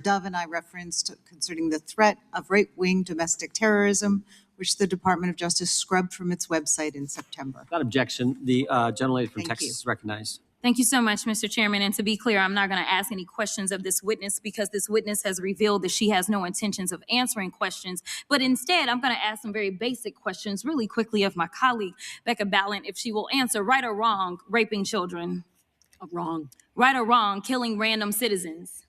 Dove and I referenced concerning the threat of right-wing domestic terrorism, which the Department of Justice scrubbed from its website in September. Without objection, the gentlelady from Thank Texas you. is recognized. Thank you so much, Mr. Chairman. And to be clear, I'm not going to ask any questions of this witness because this witness has revealed that she has no intentions of answering questions. But instead, I'm going to ask some very basic questions really quickly of my colleague, Becca Ballant, if she will answer right or wrong, raping children. Wrong. Right or wrong, killing random citizens.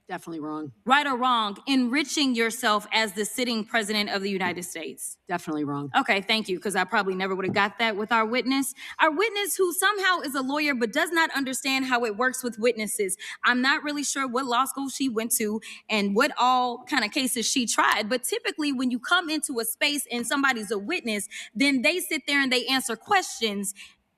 Definitely wrong. Right or wrong, enriching yourself as the sitting president of the United States. Definitely wrong. Okay, thank you, because I probably never would have got that with our witness. Our witness who somehow is a lawyer but does not understand how it works with witnesses. I'm not really sure what law school she went to and what all kind of cases she tried, but typically when you come into a space and somebody's a witness, then they sit there and they answer questions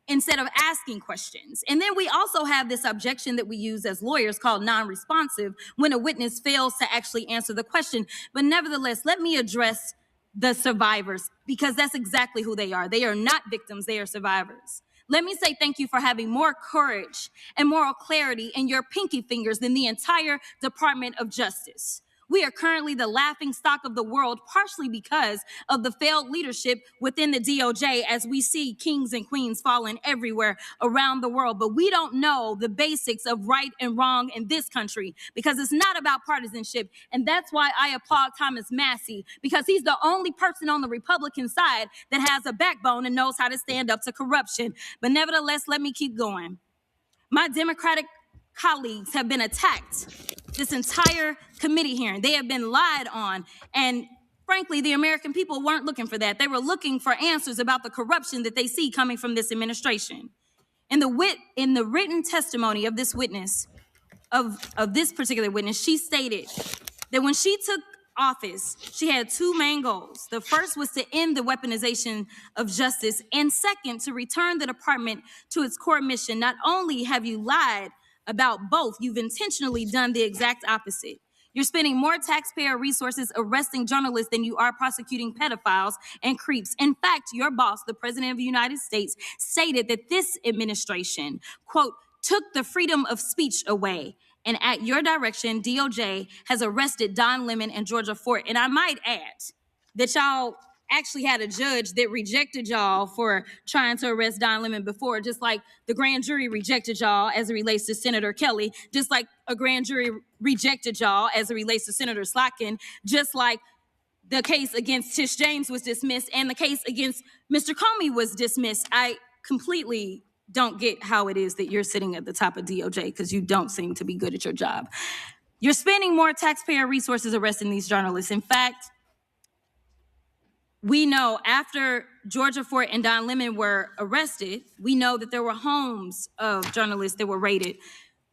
instead of asking questions. And then we also have this objection that we use as lawyers called non-responsive when a witness fails to actually answer the question. But nevertheless, let me address the survivors because that's exactly who they are. They are not victims, they are survivors. Let me say thank you for having more courage and moral clarity in your pinky fingers than the entire Department of Justice. We are currently the laughing stock of the world, partially because of the failed leadership within the DOJ, as we see kings and queens falling everywhere around the world. But we don't know the basics of right and wrong in this country because it's not about partisanship. And that's why I applaud Thomas Massey, because he's the only person on the Republican side that has a backbone and knows how to stand up to corruption. But nevertheless, let me keep going. My Democratic colleagues have been attacked this entire committee hearing. They have been lied on. And frankly, the American people weren't looking for that. They were looking for answers about the corruption that they see coming from this administration. In the written testimony of this witness, of this particular witness, she stated that when she took office, she had two main goals. The first was to end the weaponization of justice, and second, to return the department to its core mission. Not only have you lied about both, you've intentionally done the exact opposite. You're spending more taxpayer resources arresting journalists than you are prosecuting pedophiles and creeps. In fact, your boss, the President of the United States, stated that this administration, quote, took the freedom of speech away. And at your direction, DOJ has arrested Don Lemon and Georgia Fort. And I might add that y'all actually had a judge that rejected y'all for trying to arrest Don Lemon before, just like the grand jury rejected y'all as it relates to Senator Kelly, just like a grand jury rejected y'all as it relates to Senator Slotkin, just like the case against Tish James was dismissed and the case against Mr. Comey was dismissed. I completely don't get how it is that you're sitting at the top of DOJ because you don't seem to be good at your job. You're spending more taxpayer resources arresting these journalists. In fact, we know after Georgia Fort and Don Lemon were arrested, we know that there were homes of journalists that were raided.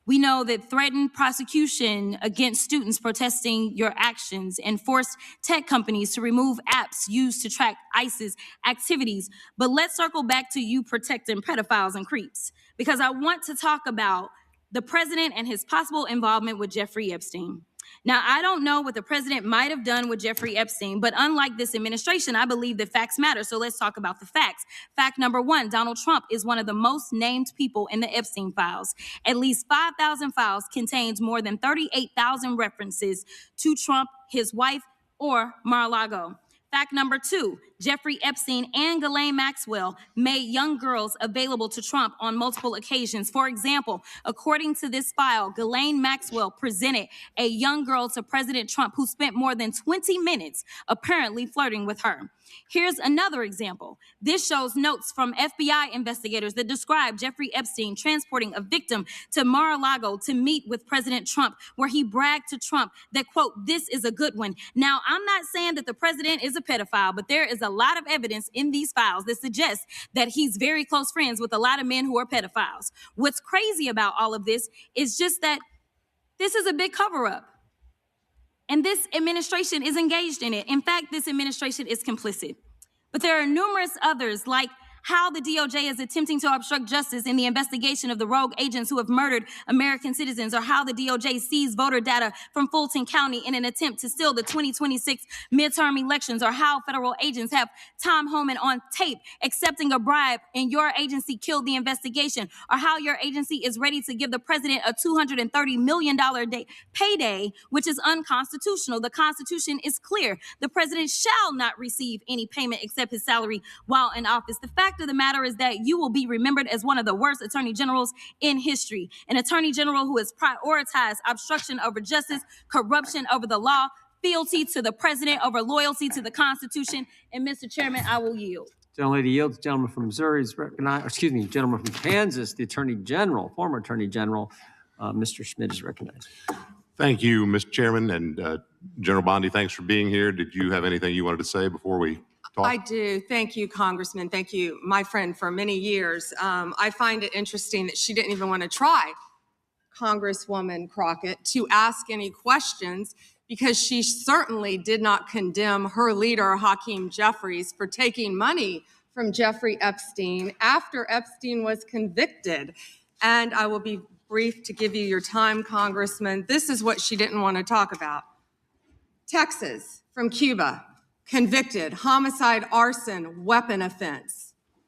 We know that threatened prosecution against students protesting your actions and forced tech companies to remove apps used to track ISIS activities. But let's circle back to you protecting pedophiles and creeps, because I want to talk about the president and his possible involvement with Jeffrey Epstein. Now, I don't know what the president might have done with Jeffrey Epstein, but unlike this administration, I believe that facts matter. So let's talk about the facts. Fact number one, Donald Trump is one of the most named people in the Epstein files. At least 5,000 files contains more than 38,000 references to Trump, his wife, or Mar-a-Lago. Fact number two, Jeffrey Epstein and Ghislaine Maxwell made young girls available to Trump on multiple occasions. For example, according to this file, Ghislaine Maxwell presented a young girl to President Trump who spent more than 20 minutes apparently flirting with her. Here's another example. This shows notes from FBI investigators that describe Jeffrey Epstein transporting a victim to Mar-a-Lago to meet with President Trump, where he bragged to Trump that, quote, this is a good one. Now, I'm not saying that the president is a pedophile, but there is a lot of evidence in these files that suggests that he's very close friends with a lot of men who are pedophiles. What's crazy about all of this is just that this is a big cover-up. And this administration is engaged in it. In fact, this administration is complicit. But there are numerous others, like how the DOJ is attempting to obstruct justice in the investigation of the rogue agents who have murdered American citizens, or how the DOJ seized voter data from Fulton County in an attempt to steal the 2026 midterm elections, or how federal agents have Tom Homan on tape accepting a bribe and your agency killed the investigation, or how your agency is ready to give the president a $230 million payday, which is unconstitutional. The Constitution is clear. The president shall not receive any payment except his salary while in office. The fact of the matter is that you will be remembered as one of the worst attorney generals in history, an attorney general who has prioritized obstruction over justice, corruption over the law, fealty to the president over loyalty to the Constitution. And Mr. Chairman, I will yield. Gentlelady yields. Gentleman from Missouri is recognized. Excuse me, gentleman from Kansas, the Attorney General, former Attorney General, Mr. Schmidt is recognized. Thank you, Mr. Chairman, and General Bondi, thanks for being here. Did you have anything you wanted to say before we talk? I do. Thank you, Congressman. Thank you, my friend, for many years. I find it interesting that she didn't even want to try, Congresswoman Crockett, to ask any questions, because she certainly did not condemn her leader, Hakeem Jeffries, for taking money from Jeffrey Epstein after Epstein was convicted. And I will be brief to give you your time, Congressman. This is what she didn't want to talk about. Texas, from Cuba, convicted, homicide, arson, weapon offense.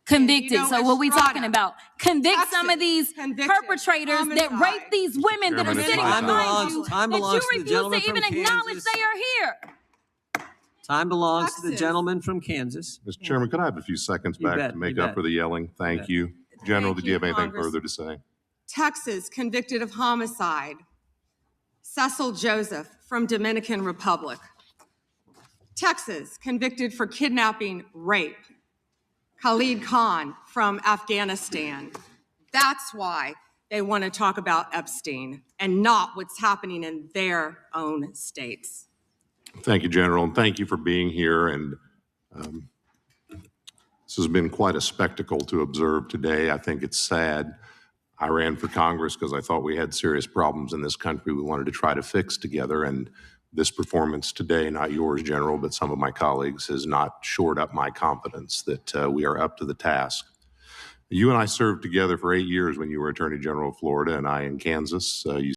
Convicted. You know, So what we Estrada, talking about? Convict Texas, some of these convicted, perpetrators that homicide. rape these women that are Chairman, sitting time behind you, time that belongs you to the refuse to gentleman even from acknowledge Kansas. they are here. Time belongs to the Texas. gentleman from Kansas. Mr. Chairman, could I have a few seconds You back bet, to make you up bet. for the yelling? Thank bet. you. General, Thank did you have you, anything Congress. further to say? Texas, convicted of homicide. Cecil Joseph, from Dominican Republic. Texas, convicted for kidnapping, rape. Khalid Khan, from Afghanistan. That's why they want to talk about Epstein and not what's happening in their own states. Thank you, General, and thank you for being here. And this has been quite a spectacle to observe today. I think it's sad. I ran for Congress because I thought we had serious problems in this country we wanted to try to fix together. And this performance today, not yours, General, but some of my colleagues, has not shored up my confidence that we are up to the task. You and I served together for 8 years when you were Attorney General of Florida and I in Kansas. You